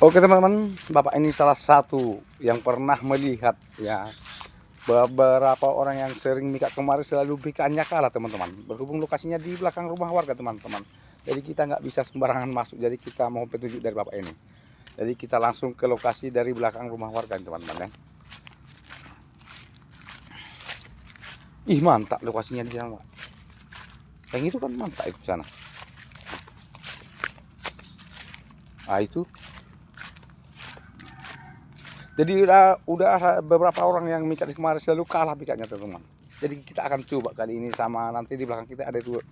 Oke teman-teman, Bapak ini salah satu yang pernah melihat ya beberapa orang yang sering mikat kemarin selalu pikatnya kalah teman-teman. Berhubung lokasinya di belakang rumah warga teman-teman. Jadi kita nggak bisa sembarangan masuk. Jadi kita mau petunjuk dari Bapak ini. Jadi kita langsung ke lokasi dari belakang rumah warga teman-teman ya. Ih mantap lokasinya di sana. Yang itu kan mantap itu sana. Ah itu. Jadi udah beberapa orang yang mikat kemarin selalu kalah pikatnya teman-teman. Jadi kita akan coba kali ini sama nanti di belakang kita ada dua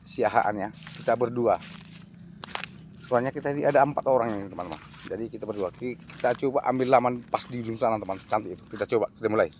siahaan ya. Kita berdua. Soalnya kita ini ada 4 orang nih teman-teman. Jadi kita berdua. Kita coba ambil laman pas di ujung sana teman. Cantik itu. Kita coba. Kita mulai.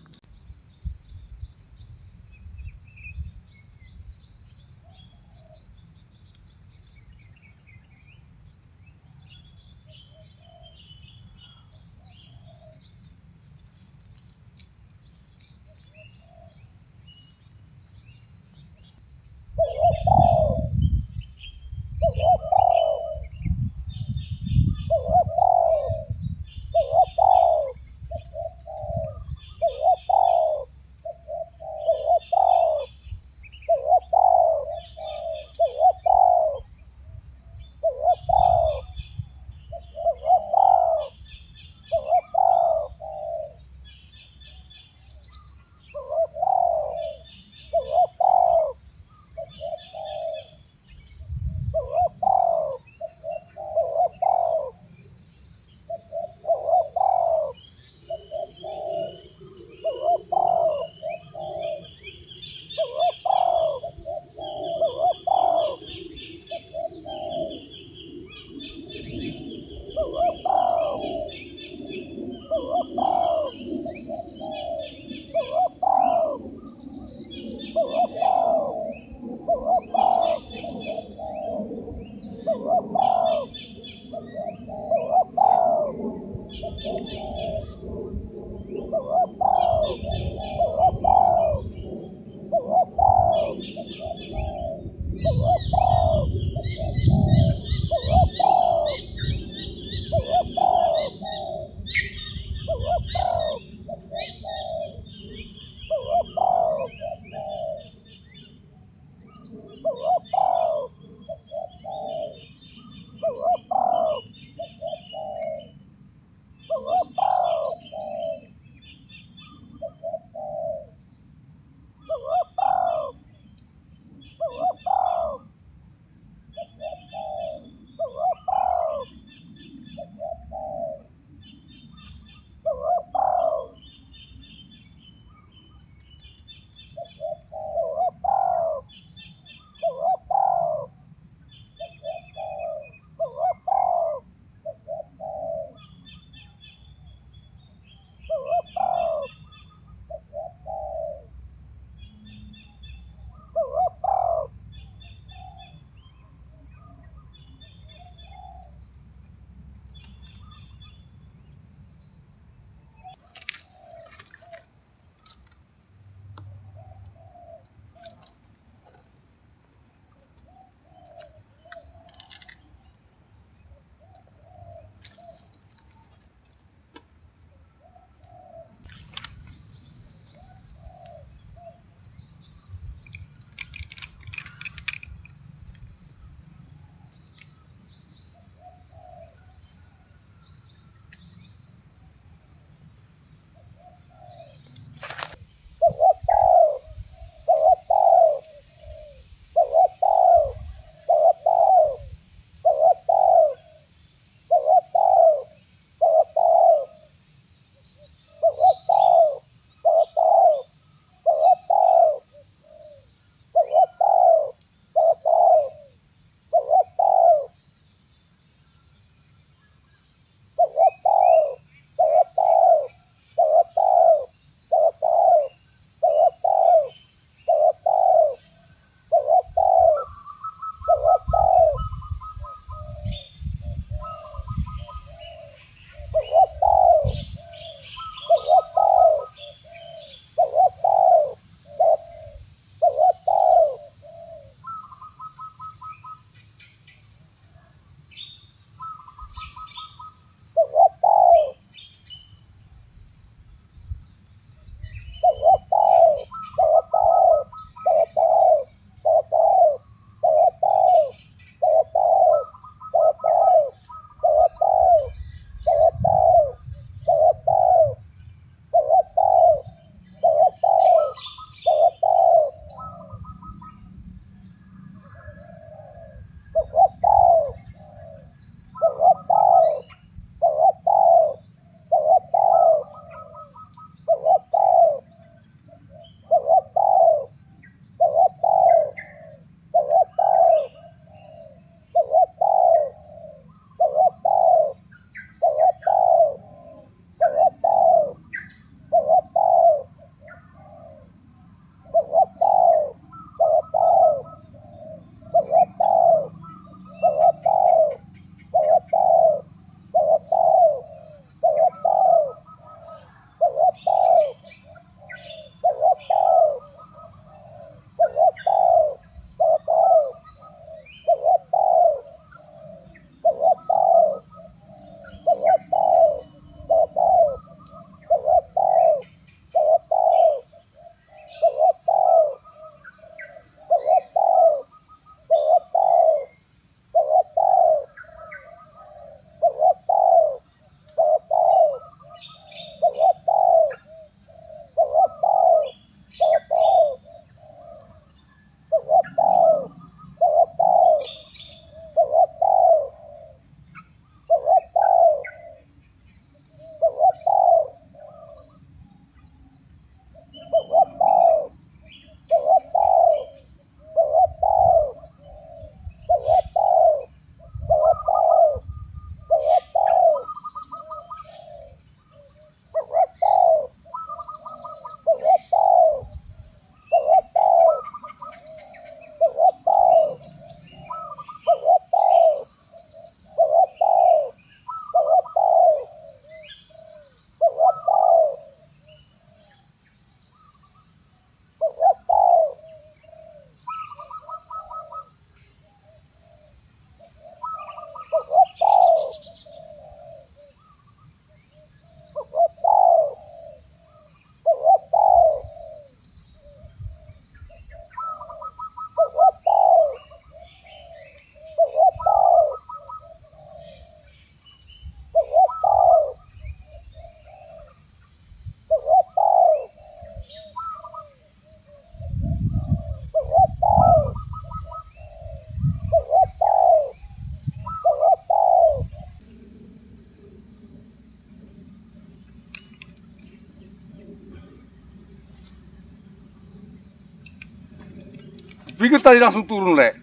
Kupikir tadi langsung turun, Rek.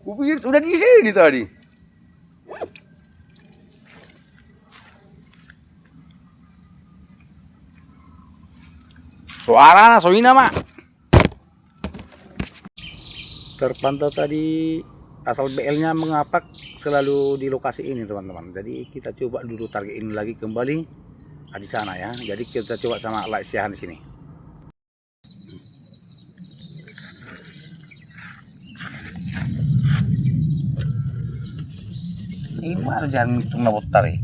Kupikir udah di sini tadi. Suara soina mak. Terpantau tadi asal BL-nya mengapak selalu di lokasi ini teman-teman. Jadi kita coba dulu target ini lagi kembali di sana ya. Jadi kita coba sama light siahan di sini. Ini mana jangan hitung nabot tari.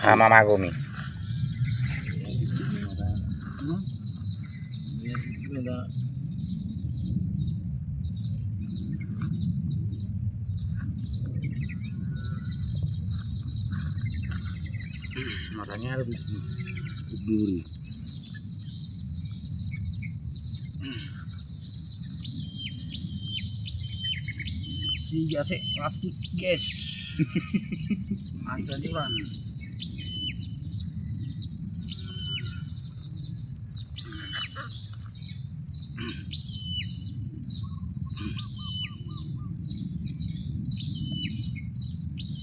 Hama magomi. Makanya harus duri. Tiga sih plastik guys. Ada juran.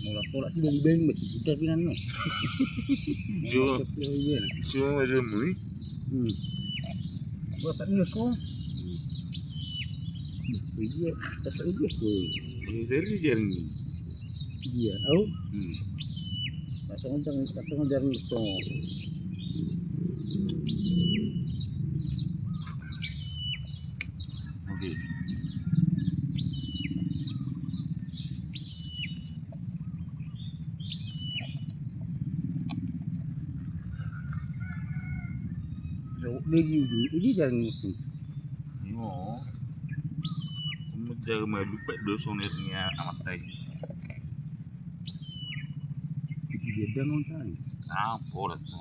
Mulai tolak sih dari beng masih kita pinan no. Cuma ada mui. Buat tak ni aku. Dia tak tahu dia aku. Ini dari jernih. Dia tahu. Pasang dari itu. Okey. Dia dari itu. Yo. Jaga malu pak dosonetnya amat tay. Dia dangon tadi. Apa dah tu?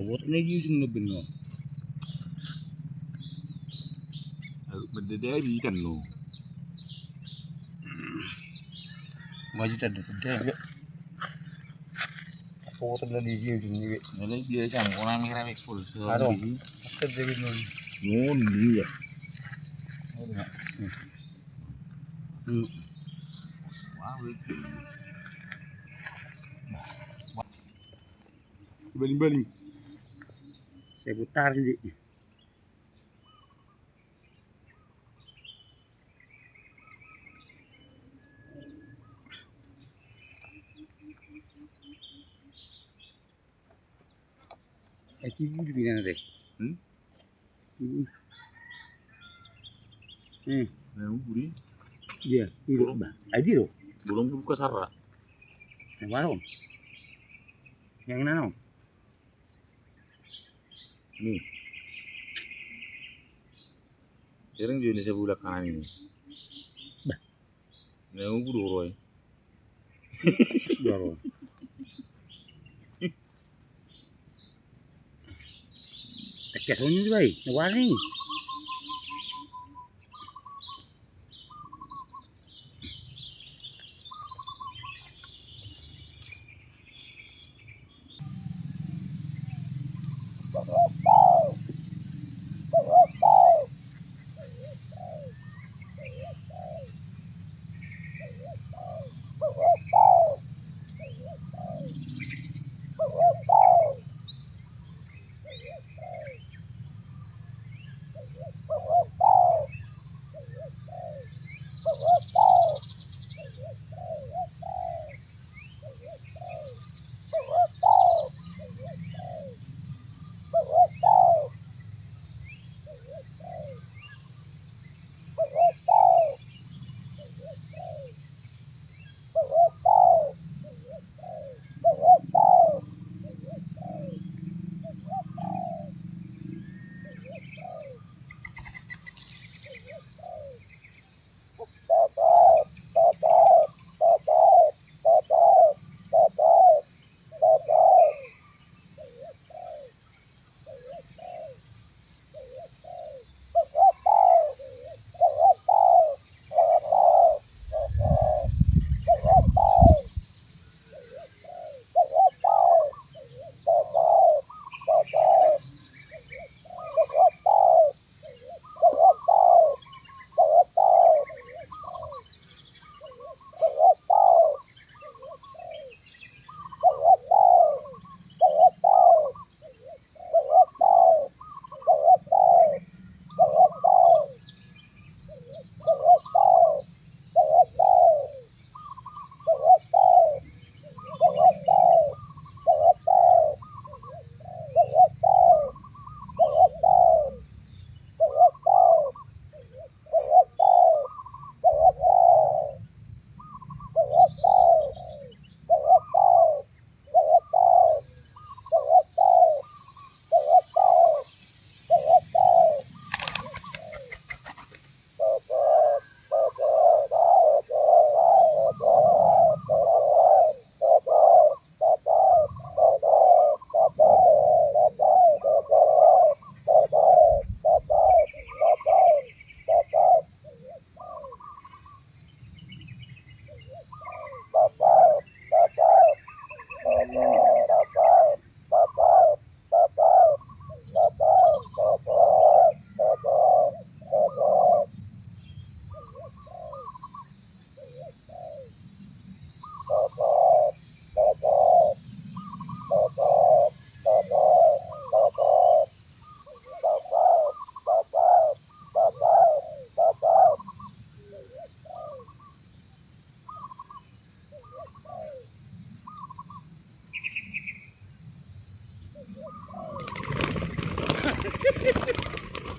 Buat lagi usung lebih no. Benda dari kan lo. Maju tadi dia. Aku tadi di sini juga. Kalau dia macam orang merah ekor. Aduh. Tadi di mana? Mon dia. Wow. Baling-baling. Saya putar sini. Ibu di mana deh? Yang buri. Iya, itu bah. Aji lo. Belum buka sarah. Yang warung. Yang nano. Nih. Sekarang juga di sebelah kanan ini. Bah. Yang buru roy. Sudah. Kesonya juga, warni.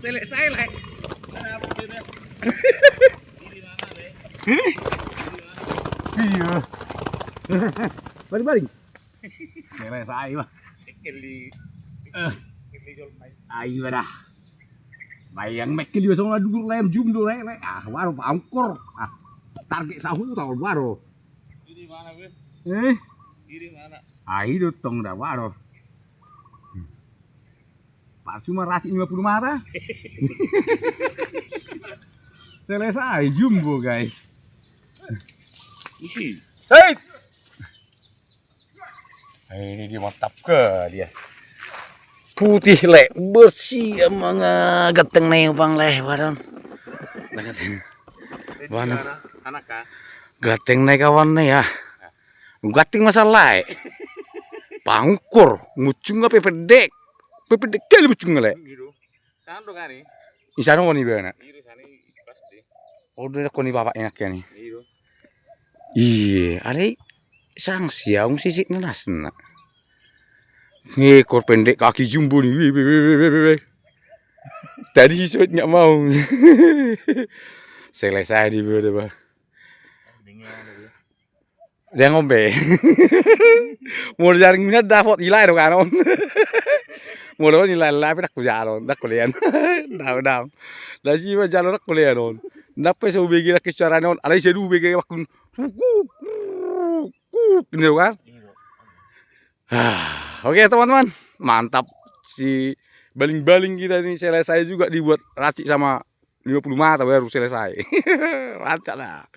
Selesai lah. Iya. Balik-balik. Selesai mah. Ayo dah. Bayang mekil juga sama dulu lem jum dulu le. Ah, baru angkor. Ah, target sahu tahu baru. Kiri mana, Gue? Eh, Kiri mana? ayo tong dah baru. Pas cuma rasi 50 mata. Selesai jumbo guys. Set. Ini dia mantap ke dia. Putih le, bersih emang geteng nih bang leh badan. Mana? Anak kah? Gateng nih kawan nih ya. Gateng masalah. Pangkur, ngucung apa pedek. Pedek kali ngucung le. Gitu. Kandung kan nih? Isano koni bana. Kiri sana pasti. Oh udah koni bapaknya nih. Gitu. Iya, ada sang siang sisik nasna. Ekor pendek kaki jumbo nih. Tadi isut nggak mau. Selesai di bawah. Dia ngombe. Mau jaring minat dapat ilai dong kanon. Mau dong ilai lah tapi tak kujaron, tak kulian. Daw. Lah sih mah jalan tak kulian non. Napa saya ubegi nak kecuali non. Alai saya ubegi wakun. Ini kan? Oke teman-teman, mantap si baling-baling kita ini selesai juga dibuat racik sama 50 mata baru selesai. Mantap lah.